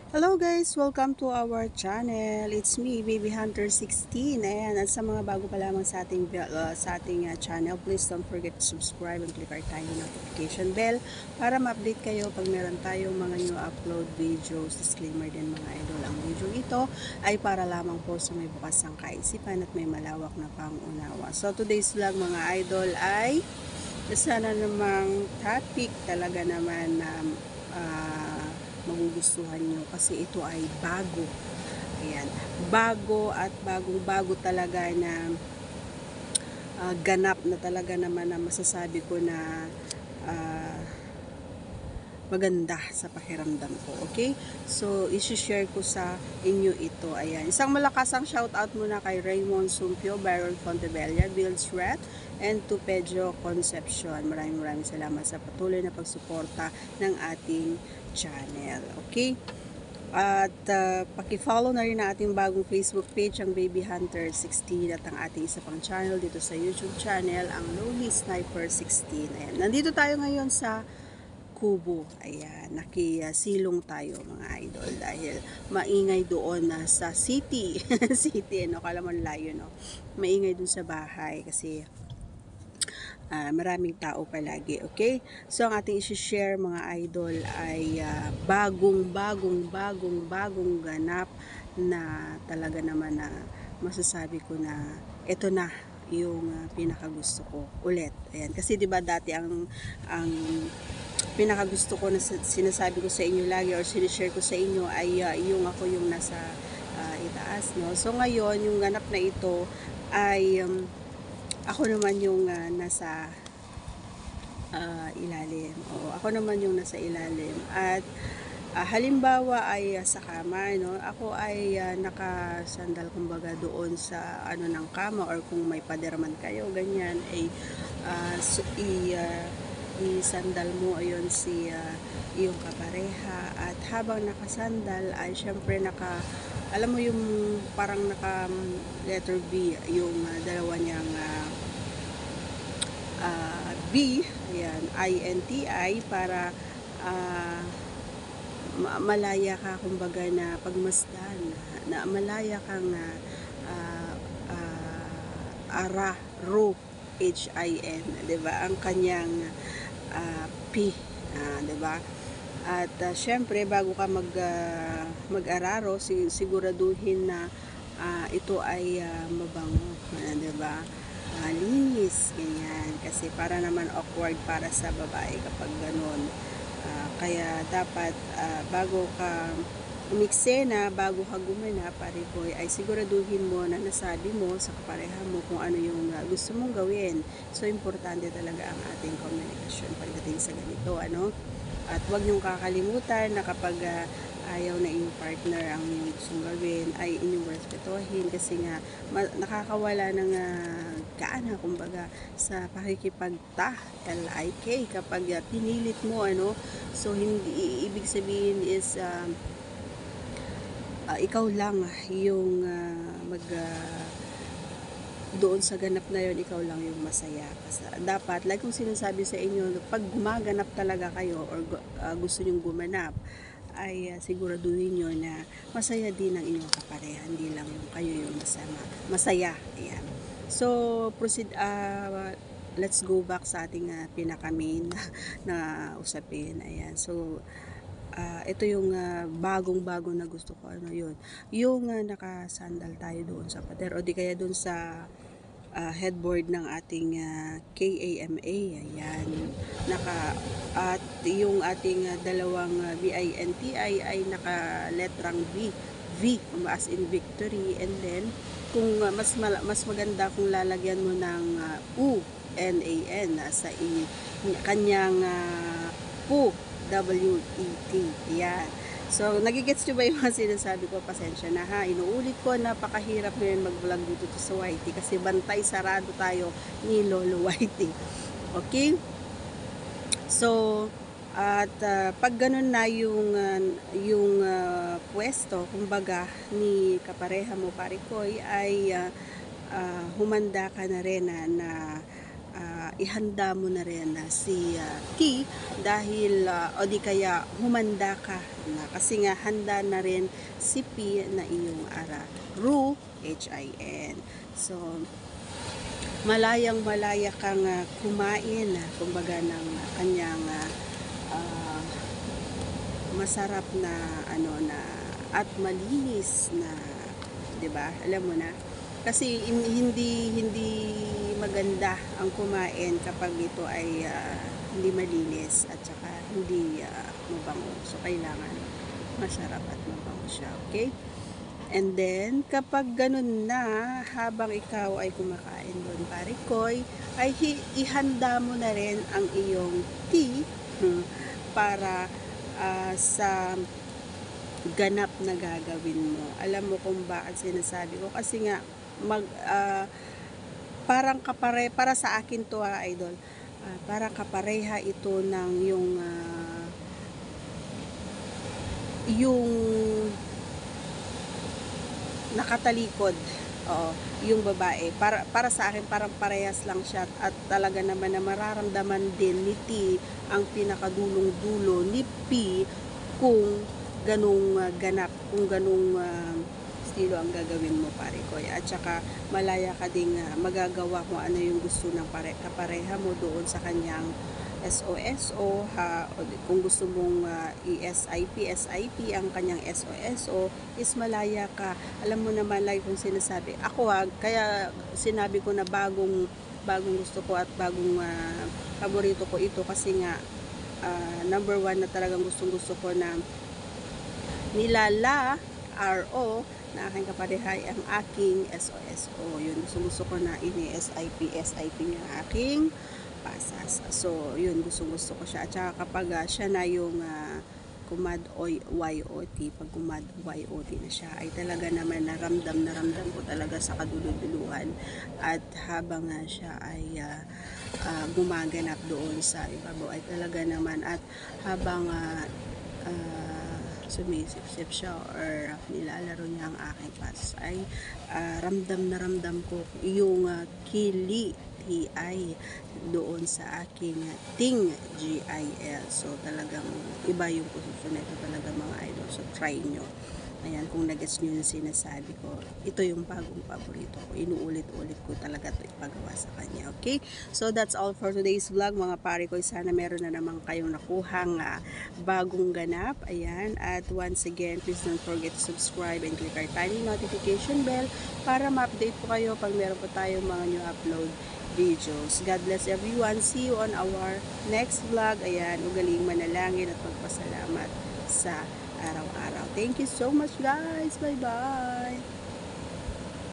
Hello guys! Welcome to our channel. It's me, Baby Hunter 16. Ayan, at sa mga bago pa lamang sa ating channel, please don't forget to subscribe and click our tiny notification bell para ma-update kayo pag meron tayong mga new upload videos. Disclaimer din mga idol, ang video ito ay para lamang po sa may bukas ang kaisipan at may malawak na pangunawa. So today's vlog mga idol ay sana namang topic talaga naman na magugustuhan nyo kasi ito ay bago. Ayan. Bago at bagong-bago talaga na ganap na talaga naman na masasabi ko na maganda sa pakiramdam ko. Okay? So, isi-share ko sa inyo ito. Ayan. Isang malakasang shoutout muna kay Raymond Sumpio, Byron Fontebella, Bill Sret, and to Pedro Concepcion. Maraming salamat sa patuloy na pagsuporta ng ating channel. Okay? At paki-follow na rin ang ating bagong Facebook page, ang Baby Hunter 16, at ang ating isa pang channel dito sa YouTube channel, ang Lonely Sniper 16. Ayan. Nandito tayo ngayon sa Kubo. Ayan, nakisilong tayo mga idol dahil maingay doon na sa city. City, ano, kala mo layo, no? Maingay doon sa bahay kasi maraming tao palagi, okay? So, ang ating isi-share mga idol ay bagong ganap na talaga naman na masasabi ko na ito na yung pinakagusto ko ulit. Ayan, kasi 'di ba dati ang pinakagusto ko na sinasabi ko sa inyo lagi or sinishare ko sa inyo ay yung ako yung nasa itaas, no? So ngayon yung ganap na ito ay ako naman yung nasa ilalim. O ako naman yung nasa ilalim. At halimbawa ay sa kama, no? Ako ay nakasandal kumbaga doon sa ano ng kama, or kung may paderman kayo ganyan ay isandal mo ayon si iyong kapareha, at habang nakasandal ay syempre alam mo yung parang naka letter B yung dalawa niyang B, ayan, INTI, para malaya ka kumbaga na pagmasdan, na malaya kang ro HIN, 'di ba? Ang kanyang P, 'di ba? At syempre bago ka mag-araro, siguraduhin na ito ay mabango, 'di ba? Linis, ganyan, kasi para naman awkward para sa babae kapag ganun. Kaya dapat bago ka umiksena, bago ka gumanap, pariboy, ay siguraduhin mo na nasabi mo sa kapareha mo kung ano yung gusto mong gawin. So, importante talaga ang ating komunikasyon pagdating sa ganito, ano? At huwag niyong kakalimutan na kapag ayaw na inyong partner ang gustong gawin, ay inyong respetuhin, kasi nga nakakawala ng gaana kumbaga sa pakikipagta, LIK, kapag pinilit mo, ano? So, hindi ibig sabihin is ikaw lang yung doon sa ganap na yon, ikaw lang yung masaya. Kasi dapat, like kung sinasabi sa inyo, pag gumaganap talaga kayo or gusto nyong gumanap, ay siguraduhin nyo na masaya din ang inyong kapareha, hindi lang yung kayo yung masaya. Ayan. So, proceed, let's go back sa ating pinaka-main na usapin. Ayan. So, ito yung bagong-bago na gusto ko, ano yun, yung nakasandal tayo doon sa pader, o di kaya doon sa headboard ng ating KAMA. Ayan, at yung ating dalawang BINTI ay naka letrang V as in victory, and then kung mas maganda kung lalagyan mo ng UNAN sa kanyang PU, WET. Yan. So, nagigets nyo ba yung mga sinasabi ko? Pasensya na ha. Inuulit ko, napakahirap ngayon mag-vlog dito sa Whitey kasi bantay sarado tayo ni Lolo Whitey. Okay? So, at pag ganun na yung pwesto, kumbaga, ni kapareha mo, parikoy, ay humanda ka na rin na ihanda mo na rin si T dahil o di kaya humanda ka na kasi nga handa na rin si P na iyong Ru, H-I-N. So malayang malaya kang kumain kumbaga ng kanyang masarap na at malinis na, 'di ba? Alam mo na. Kasi hindi maganda ang kumain kapag ito ay hindi malinis at saka hindi mabango. So kailangan masarap at mabango siya, okay? And then kapag ganun na, habang ikaw ay kumakain doon, parikoy, ay ihanda mo na rin ang iyong tea para sa ganap na gagawin mo. Alam mo kung bakit sinasabi ko? Kasi nga parang para sa akin to idol. Parang kapareha ito ng yung nakatalikod. Oo, yung babae. Para sa akin parang parehas lang siya at talaga naman na mararamdaman din ni T ang pinakadulong-dulo ni P kung ganung ganap, kung ganung estilo ang gagawin mo, parikoy. At saka malaya ka ding magagawa kung ano yung gusto ng kapareha mo doon sa kanyang SOSO, kung gusto mong SIP ang kanyang SOSO, is malaya ka. Alam mo naman, like kung sinasabi, ako kaya sinabi ko na bagong gusto ko at bagong paborito ko ito kasi nga number 1 na talagang gustong gusto ko na nilala RO na aking kaparehay ang aking SOSO. Yun, gusto ko na ini-SIP ng aking pasas. So, yun, gusto ko siya. At saka kapag siya na yung kumad YOT, pag kumad YOT na siya, ay talaga naman naramdam ko talaga sa kaduluduluhan. At habang siya ay gumaganap doon sa ibabaw, ay talaga naman, at habang sumisip-sip siya or nilalaro niya ang aking pasas, ay ramdam ko yung kili TI doon sa aking ting GIL. So talagang iba yung posisyon na ito talaga, mga idol. So try nyo. Ayan, kung nagets nyo yung sinasabi ko, ito yung bagong paborito ko. Inuulit-ulit ko talaga ito ipagawa sa kanya. Okay? So that's all for today's vlog, mga pare ko. Sana meron na naman kayong nakuhang bagong ganap. Ayan. At once again, please don't forget to subscribe and click our tiny notification bell para ma-update po kayo pag meron po tayong mga new upload videos. God bless everyone. See you on our next vlog. Ayan, ugaling manalangin at magpasalamat sa araw-araw. Thank you so much, guys. Bye-bye.